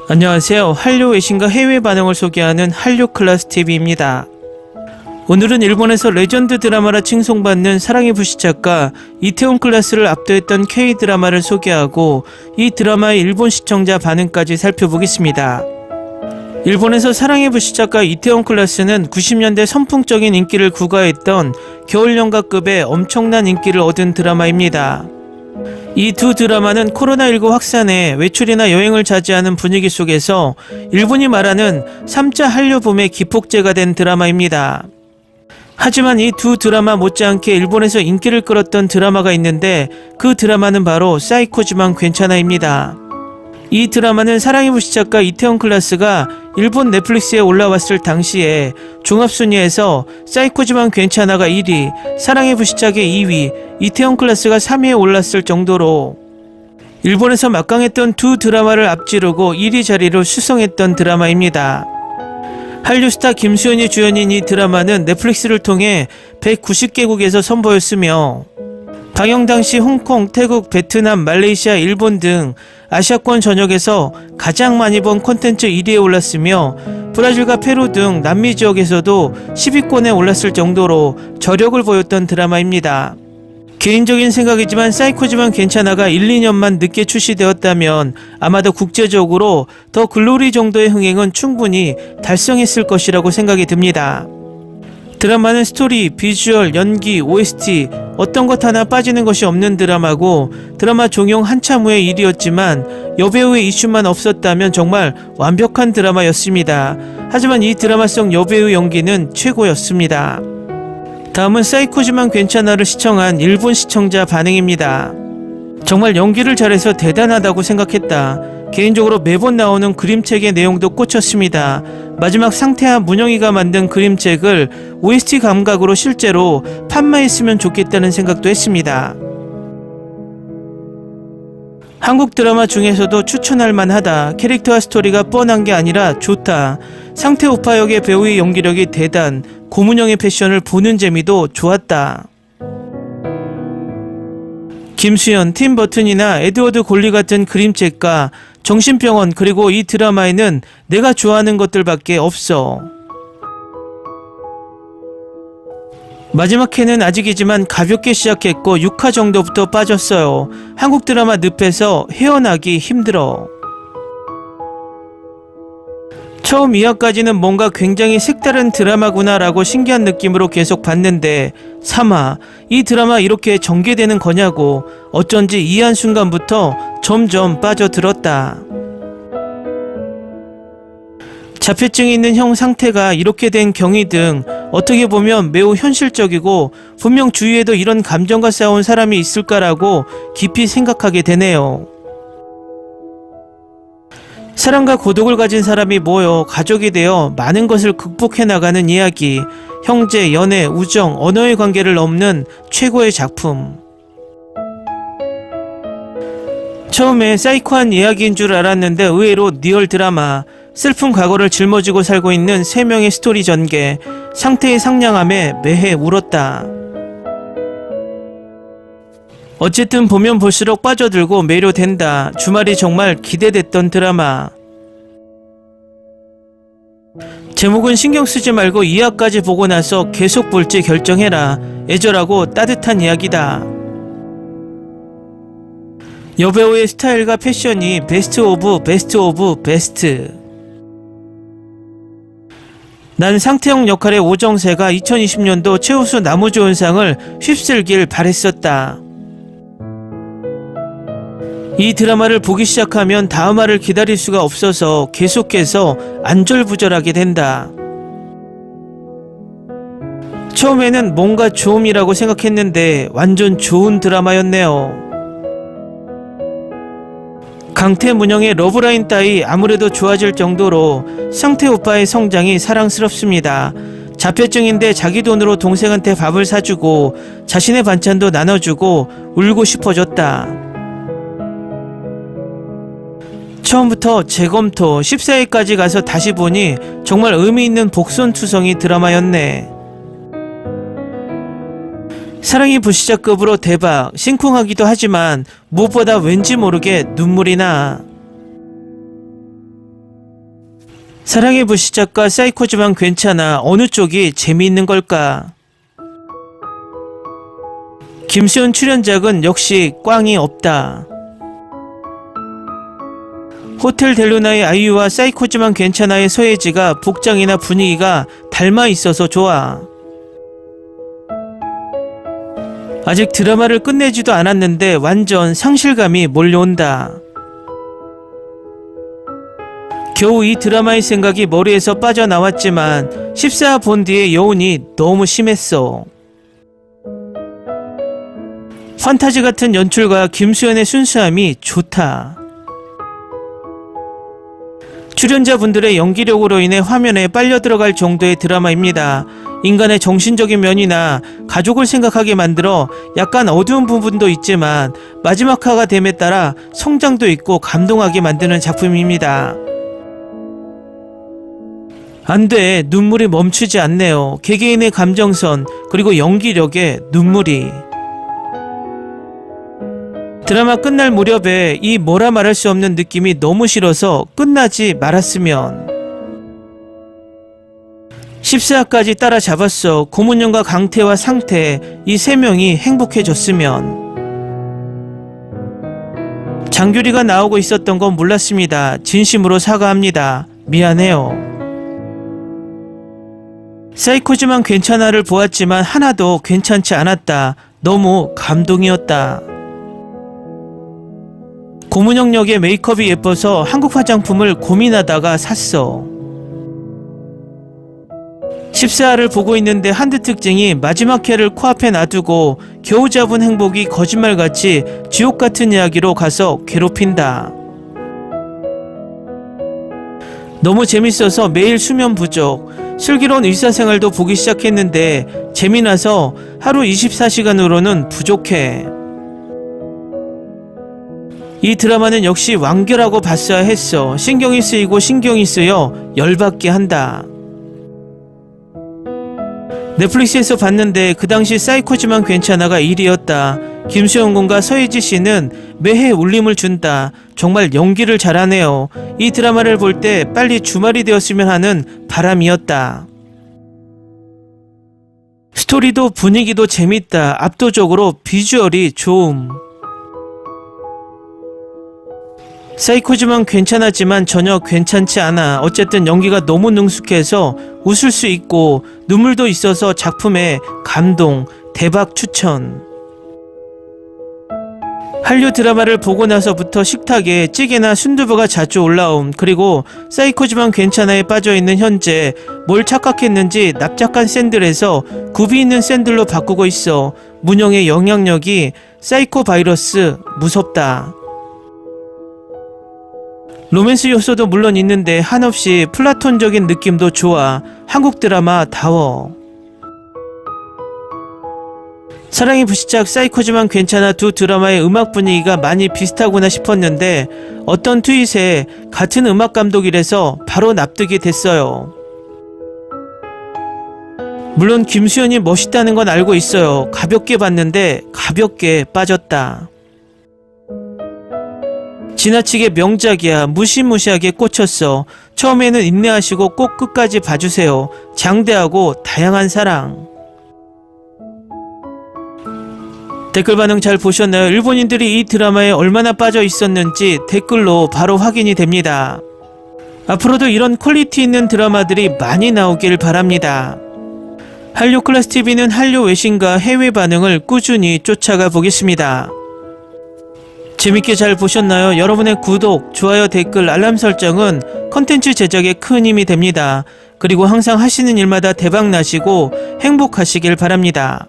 안녕하세요. 한류 외신과 해외 반응을 소개하는 한류클래스TV입니다. 오늘은 일본에서 레전드 드라마라 칭송받는 사랑의 불시착과 이태원 클라스를 압도했던 K-드라마를 소개하고 이 드라마의 일본 시청자 반응까지 살펴보겠습니다. 일본에서 사랑의 불시착과 이태원 클라스는 90년대 선풍적인 인기를 구가했던 겨울연가급의 엄청난 인기를 얻은 드라마입니다. 이 두 드라마는 코로나19 확산에 외출이나 여행을 자제하는 분위기 속에서 일본이 말하는 3자 한류붐의 기폭제가 된 드라마입니다. 하지만 이 두 드라마 못지않게 일본에서 인기를 끌었던 드라마가 있는데 그 드라마는 바로 사이코지만 괜찮아입니다. 이 드라마는 사랑의 불시착과 이태원 클라스가 일본 넷플릭스에 올라왔을 당시에 종합순위에서 사이코지만 괜찮아가 1위, 사랑의 불시착의 2위, 이태원 클라스가 3위에 올랐을 정도로 일본에서 막강했던 두 드라마를 앞지르고 1위 자리를 수성했던 드라마입니다. 한류 스타 김수현이 주연인 이 드라마는 넷플릭스를 통해 190개국에서 선보였으며 방영 당시 홍콩, 태국, 베트남, 말레이시아, 일본 등 아시아권 전역에서 가장 많이 본 콘텐츠 1위에 올랐으며 브라질과 페루 등 남미 지역에서도 10위권에 올랐을 정도로 저력을 보였던 드라마입니다. 개인적인 생각이지만 사이코지만 괜찮아가 1, 2년만 늦게 출시되었다면 아마도 국제적으로 더 글로리 정도의 흥행은 충분히 달성했을 것이라고 생각이 듭니다. 드라마는 스토리, 비주얼, 연기, OST 어떤 것 하나 빠지는 것이 없는 드라마고 드라마 종영 한참 후의 일이었지만 여배우의 이슈만 없었다면 정말 완벽한 드라마였습니다. 하지만 이 드라마 속 여배우 연기는 최고였습니다. 다음은 사이코지만 괜찮아를 시청한 일본 시청자 반응입니다. 정말 연기를 잘해서 대단하다고 생각했다. 개인적으로 매번 나오는 그림책의 내용도 꽂혔습니다. 마지막 상태와 문영이가 만든 그림책을 OST 감각으로 실제로 판매했으면 좋겠다는 생각도 했습니다. 한국 드라마 중에서도 추천할 만하다. 캐릭터와 스토리가 뻔한 게 아니라 좋다. 상태 오빠 역의 배우의 연기력이 대단. 고문영의 패션을 보는 재미도 좋았다. 김수현, 팀 버튼이나 에드워드 골리 같은 그림책과 정신병원 그리고 이 드라마에는 내가 좋아하는 것들밖에 없어. 마지막 회는 아직이지만 가볍게 시작했고 6화 정도부터 빠졌어요. 한국 드라마 늪에서 헤어나기 힘들어. 처음 2화까지는 뭔가 굉장히 색다른 드라마구나 라고 신기한 느낌으로 계속 봤는데 3화, 이 드라마 이렇게 전개되는 거냐고 어쩐지 2화 순간부터 점점 빠져들었다. 자폐증이 있는 형 상태가 이렇게 된 경위 등 어떻게 보면 매우 현실적이고 분명 주위에도 이런 감정과 싸운 사람이 있을까라고 깊이 생각하게 되네요. 사랑과 고독을 가진 사람이 모여 가족이 되어 많은 것을 극복해 나가는 이야기, 형제, 연애, 우정, 언어의 관계를 넘는 최고의 작품. 처음에 사이코한 이야기인 줄 알았는데 의외로 리얼 드라마, 슬픈 과거를 짊어지고 살고 있는 3명의 스토리 전개, 상태의 상냥함에 매해 울었다. 어쨌든 보면 볼수록 빠져들고 매료된다. 주말이 정말 기대됐던 드라마. 제목은 신경 쓰지 말고 2화까지 보고 나서 계속 볼지 결정해라. 애절하고 따뜻한 이야기다. 여배우의 스타일과 패션이 베스트 오브 베스트 오브 베스트. 난 상태형 역할의 오정세가 2020년도 최우수 나무조연상을 휩쓸길 바랬었다. 이 드라마를 보기 시작하면 다음화를 기다릴 수가 없어서 계속해서 안절부절하게 된다. 처음에는 뭔가 좋음이라고 생각했는데 완전 좋은 드라마였네요. 강태 문영의 러브라인 따위 아무래도 좋아질 정도로 상태 오빠의 성장이 사랑스럽습니다. 자폐증인데 자기 돈으로 동생한테 밥을 사주고 자신의 반찬도 나눠주고 울고 싶어졌다. 처음부터 재검토 14회까지 가서 다시 보니 정말 의미있는 복선투성이 드라마였네. 사랑의 불시착급으로 대박, 심쿵하기도 하지만 무엇보다 왠지 모르게 눈물이 나. 사랑의 불시착과 사이코지만 괜찮아, 어느 쪽이 재미있는 걸까? 김수현 출연작은 역시 꽝이 없다. 호텔 델루나의 아이유와 사이코지만 괜찮아의 서예지가 복장이나 분위기가 닮아 있어서 좋아. 아직 드라마를 끝내지도 않았는데 완전 상실감이 몰려온다. 겨우 이 드라마의 생각이 머리에서 빠져나왔지만 14화 본 뒤의 여운이 너무 심했어. 판타지 같은 연출과 김수현의 순수함이 좋다. 출연자분들의 연기력으로 인해 화면에 빨려 들어갈 정도의 드라마입니다. 인간의 정신적인 면이나 가족을 생각하게 만들어 약간 어두운 부분도 있지만 마지막 화가 됨에 따라 성장도 있고 감동하게 만드는 작품입니다. 안돼, 눈물이 멈추지 않네요. 개개인의 감정선 그리고 연기력에 눈물이. 드라마 끝날 무렵에 이 뭐라 말할 수 없는 느낌이 너무 싫어서 끝나지 말았으면. 14화까지 따라잡았어. 고문영과 강태와 상태, 이 세 명이 행복해졌으면. 장규리가 나오고 있었던 건 몰랐습니다. 진심으로 사과합니다. 미안해요. 사이코지만 괜찮아를 보았지만 하나도 괜찮지 않았다. 너무 감동이었다. 고문영 역의 메이크업이 예뻐서 한국 화장품을 고민하다가 샀어. 14화를 보고 있는데 한드 특징이 마지막 회를 코앞에 놔두고 겨우 잡은 행복이 거짓말같이 지옥 같은 이야기로 가서 괴롭힌다. 너무 재밌어서 매일 수면 부족, 슬기로운 의사생활도 보기 시작했는데 재미나서 하루 24시간으로는 부족해. 이 드라마는 역시 완결하고 봤어야 했어. 신경이 쓰이고 신경이 쓰여 열받게 한다. 넷플릭스에서 봤는데 그 당시 사이코지만 괜찮아가 1위였다. 김수현 군과 서예지 씨는 매해 울림을 준다. 정말 연기를 잘하네요. 이 드라마를 볼 때 빨리 주말이 되었으면 하는 바람이었다. 스토리도 분위기도 재밌다. 압도적으로 비주얼이 좋음. 사이코지만 괜찮았지만 전혀 괜찮지 않아. 어쨌든 연기가 너무 능숙해서 웃을 수 있고 눈물도 있어서 작품에 감동, 대박 추천. 한류 드라마를 보고 나서부터 식탁에 찌개나 순두부가 자주 올라옴. 그리고 사이코지만 괜찮아에 빠져있는 현재 뭘 착각했는지 납작한 샌들에서 굽이 있는 샌들로 바꾸고 있어. 문영의 영향력이 사이코 바이러스 무섭다. 로맨스 요소도 물론 있는데 한없이 플라톤적인 느낌도 좋아. 한국 드라마다워. 사랑의 불시착, 사이코지만 괜찮아 두 드라마의 음악 분위기가 많이 비슷하구나 싶었는데 어떤 트윗에 같은 음악 감독이라서 바로 납득이 됐어요. 물론 김수현이 멋있다는 건 알고 있어요. 가볍게 봤는데 가볍게 빠졌다. 지나치게 명작이야. 무시무시하게 꽂혔어. 처음에는 인내하시고 꼭 끝까지 봐주세요. 장대하고 다양한 사랑. 댓글 반응 잘 보셨나요? 일본인들이 이 드라마에 얼마나 빠져 있었는지 댓글로 바로 확인이 됩니다. 앞으로도 이런 퀄리티 있는 드라마들이 많이 나오길 바랍니다. 한류 클래스 TV는 한류 외신과 해외 반응을 꾸준히 쫓아가 보겠습니다. 재밌게 잘 보셨나요? 여러분의 구독, 좋아요, 댓글, 알람 설정은 컨텐츠 제작에 큰 힘이 됩니다. 그리고 항상 하시는 일마다 대박 나시고 행복하시길 바랍니다.